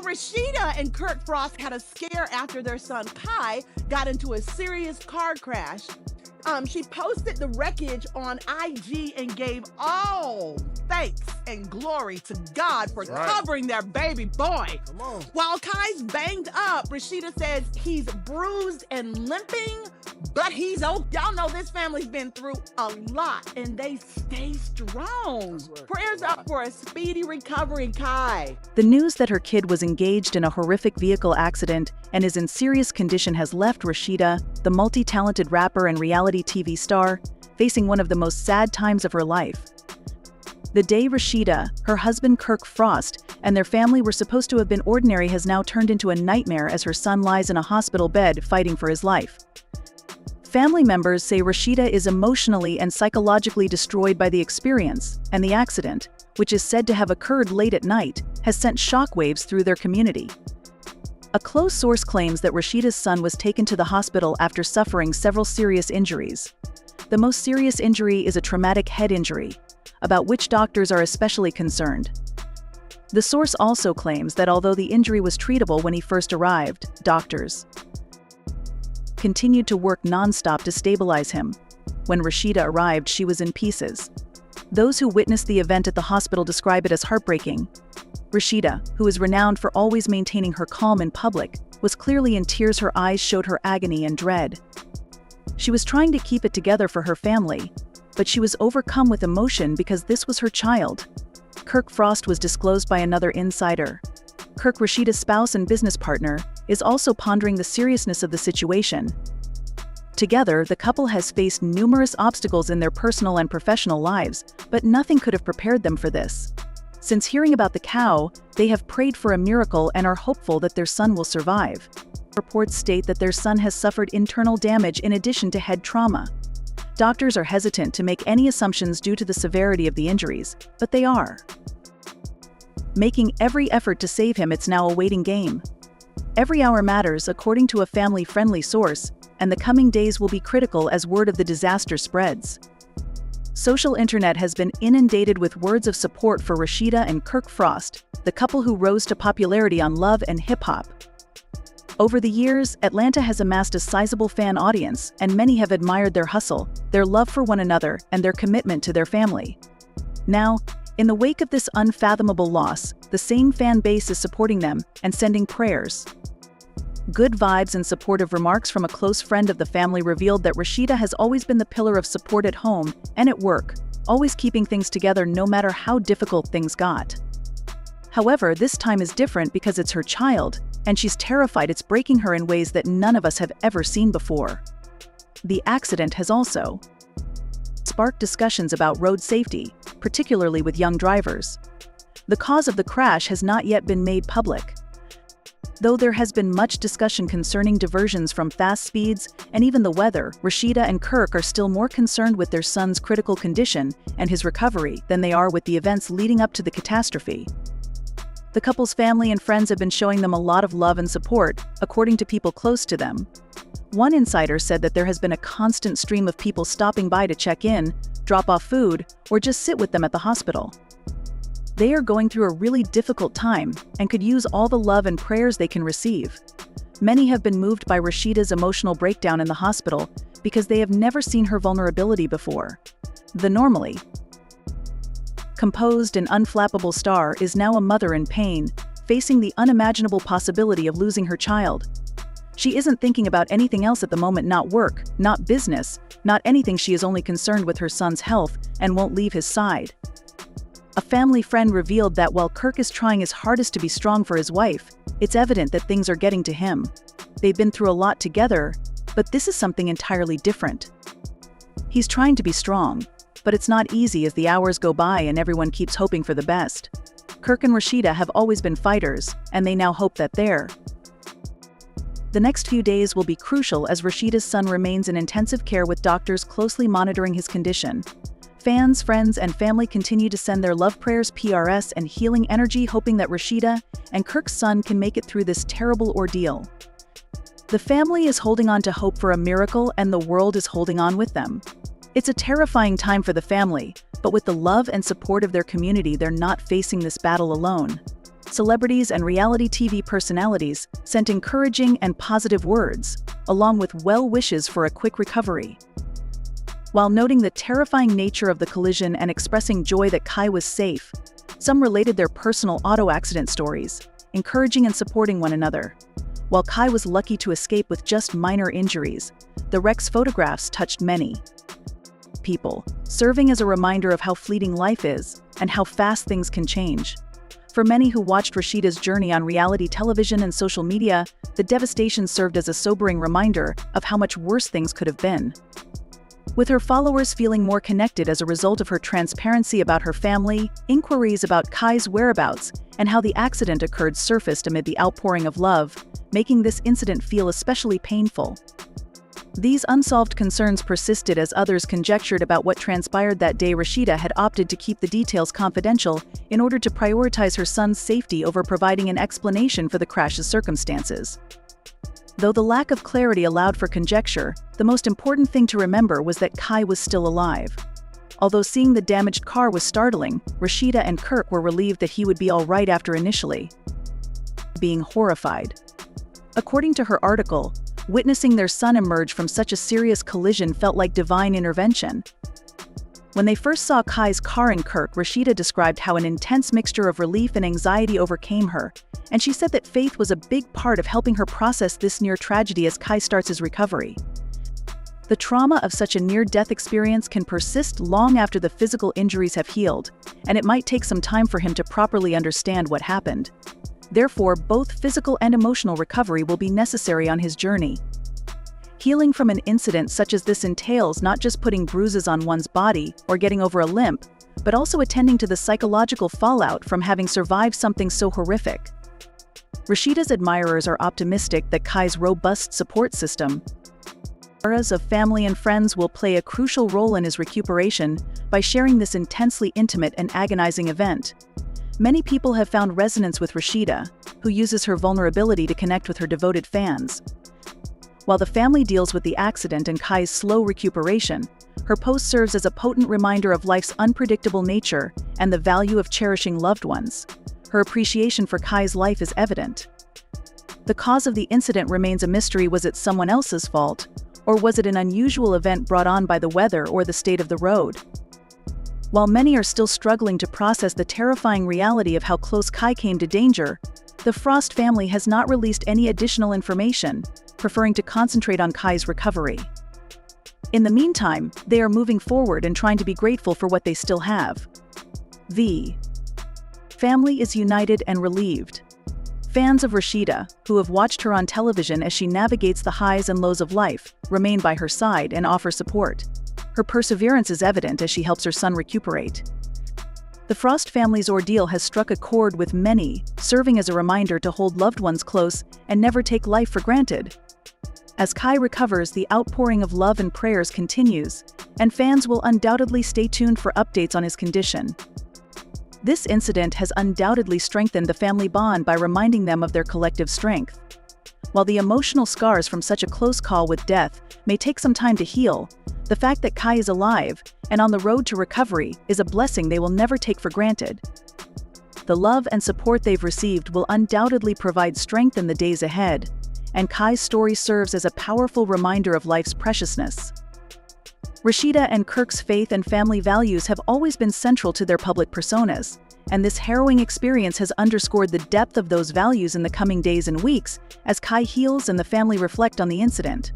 Rasheeda and Kirk Frost had a scare after their son Kai got into a serious car crash. She posted the wreckage on IG and gave all thanks and glory to God for covering their baby boy. Come on. While Kai's banged up, Rasheeda says he's bruised and limping, but he's okay. Y'all know this family's been through a lot, and they stay strong. Prayers up for a speedy recovery, Kai. The news that her kid was engaged in a horrific vehicle accident and is in serious condition has left Rasheeda, the multi-talented rapper and reality TV star, facing one of the most sad times of her life. The day Rasheeda, her husband Kirk Frost, and their family were supposed to have been ordinary has now turned into a nightmare as her son lies in a hospital bed fighting for his life. Family members say Rasheeda is emotionally and psychologically destroyed by the experience, and the accident, which is said to have occurred late at night, has sent shockwaves through their community. A close source claims that Rasheeda's son was taken to the hospital after suffering several serious injuries. The most serious injury is a traumatic head injury, about which doctors are especially concerned. The source also claims that although the injury was treatable when he first arrived, doctors continued to work non-stop to stabilize him. When Rasheeda arrived, she was in pieces. Those who witnessed the event at the hospital describe it as heartbreaking. Rasheeda, who is renowned for always maintaining her calm in public, was clearly in tears. Her eyes showed her agony and dread. She was trying to keep it together for her family, but she was overcome with emotion because this was her child. Kirk Frost was disclosed by another insider. Kirk, Rasheeda's spouse and business partner, is also pondering the seriousness of the situation. Together, the couple has faced numerous obstacles in their personal and professional lives, but nothing could have prepared them for this. Since hearing about the cow, they have prayed for a miracle and are hopeful that their son will survive. Reports state that their son has suffered internal damage in addition to head trauma. Doctors are hesitant to make any assumptions due to the severity of the injuries, but they are making every effort to save him. It's now a waiting game. Every hour matters, according to a family-friendly source, and the coming days will be critical as word of the disaster spreads. Social internet has been inundated with words of support for Rasheeda and Kirk Frost, the couple who rose to popularity on Love and Hip Hop. Over the years, Atlanta has amassed a sizable fan audience, and many have admired their hustle, their love for one another, and their commitment to their family. Now, in the wake of this unfathomable loss, the same fan base is supporting them and sending prayers. Good vibes and supportive remarks from a close friend of the family revealed that Rasheeda has always been the pillar of support at home and at work, always keeping things together no matter how difficult things got. However, this time is different because it's her child, and she's terrified it's breaking her in ways that none of us have ever seen before. The accident has also sparked discussions about road safety, particularly with young drivers. The cause of the crash has not yet been made public. Though there has been much discussion concerning diversions from fast speeds and even the weather, Rasheeda and Kirk are still more concerned with their son's critical condition and his recovery than they are with the events leading up to the catastrophe. The couple's family and friends have been showing them a lot of love and support, according to people close to them. One insider said that there has been a constant stream of people stopping by to check in, drop off food, or just sit with them at the hospital. They are going through a really difficult time and could use all the love and prayers they can receive. Many have been moved by Rasheeda's emotional breakdown in the hospital because they have never seen her vulnerability before. The normally composed and unflappable star is now a mother in pain, facing the unimaginable possibility of losing her child. She isn't thinking about anything else at the moment, not work, not business, not anything. She is only concerned with her son's health and won't leave his side. A family friend revealed that while Kirk is trying his hardest to be strong for his wife, it's evident that things are getting to him. They've been through a lot together, but this is something entirely different. He's trying to be strong, but it's not easy as the hours go by and everyone keeps hoping for the best. Kirk and Rasheeda have always been fighters, and they now hope that the next few days will be crucial as Rasheeda's son remains in intensive care with doctors closely monitoring his condition. Fans, friends, and family continue to send their love prayers, PRS, and healing energy, hoping that Rasheeda and Kirk's son can make it through this terrible ordeal. The family is holding on to hope for a miracle, and the world is holding on with them. It's a terrifying time for the family, but with the love and support of their community, they're not facing this battle alone. celebrities and reality TV personalities sent encouraging and positive words, along with well wishes for a quick recovery. While noting the terrifying nature of the collision and expressing joy that Kai was safe, some related their personal auto accident stories, encouraging and supporting one another. While Kai was lucky to escape with just minor injuries, the wreck's photographs touched many people, serving as a reminder of how fleeting life is and how fast things can change. For many who watched Rasheeda's journey on reality television and social media, the devastation served as a sobering reminder of how much worse things could have been. With her followers feeling more connected as a result of her transparency about her family, inquiries about Kai's whereabouts, and how the accident occurred surfaced amid the outpouring of love, making this incident feel especially painful. These unsolved concerns persisted as others conjectured about what transpired that day. Rasheeda had opted to keep the details confidential in order to prioritize her son's safety over providing an explanation for the crash's circumstances. Though the lack of clarity allowed for conjecture, the most important thing to remember was that Kai was still alive. Although seeing the damaged car was startling, Rasheeda and Kirk were relieved that he would be all right after initially being horrified. According to her article, witnessing their son emerge from such a serious collision felt like divine intervention. When they first saw Kai's car in Kirk, Rasheeda described how an intense mixture of relief and anxiety overcame her, and she said that faith was a big part of helping her process this near tragedy as Kai starts his recovery. The trauma of such a near-death experience can persist long after the physical injuries have healed, and it might take some time for him to properly understand what happened. Therefore, both physical and emotional recovery will be necessary on his journey. Healing from an incident such as this entails not just putting bruises on one's body or getting over a limp, but also attending to the psychological fallout from having survived something so horrific. Rasheeda's admirers are optimistic that Kai's robust support system of family and friends will play a crucial role in his recuperation by sharing this intensely intimate and agonizing event. Many people have found resonance with Rasheeda, who uses her vulnerability to connect with her devoted fans. While the family deals with the accident and Kai's slow recuperation, her post serves as a potent reminder of life's unpredictable nature and the value of cherishing loved ones. Her appreciation for Kai's life is evident. The cause of the incident remains a mystery. Was it someone else's fault, or was it an unusual event brought on by the weather or the state of the road? While many are still struggling to process the terrifying reality of how close Kai came to danger, the Frost family has not released any additional information, preferring to concentrate on Kai's recovery. In the meantime, they are moving forward and trying to be grateful for what they still have. The family is united and relieved. Fans of Rasheeda, who have watched her on television as she navigates the highs and lows of life, remain by her side and offer support. Her perseverance is evident as she helps her son recuperate. The Frost family's ordeal has struck a chord with many, serving as a reminder to hold loved ones close and never take life for granted. As Kai recovers, the outpouring of love and prayers continues, and fans will undoubtedly stay tuned for updates on his condition. This incident has undoubtedly strengthened the family bond by reminding them of their collective strength. While the emotional scars from such a close call with death may take some time to heal, the fact that Kai is alive and on the road to recovery is a blessing they will never take for granted. The love and support they've received will undoubtedly provide strength in the days ahead, and Kai's story serves as a powerful reminder of life's preciousness. Rasheeda and Kirk's faith and family values have always been central to their public personas, and this harrowing experience has underscored the depth of those values in the coming days and weeks as Kai heals and the family reflect on the incident.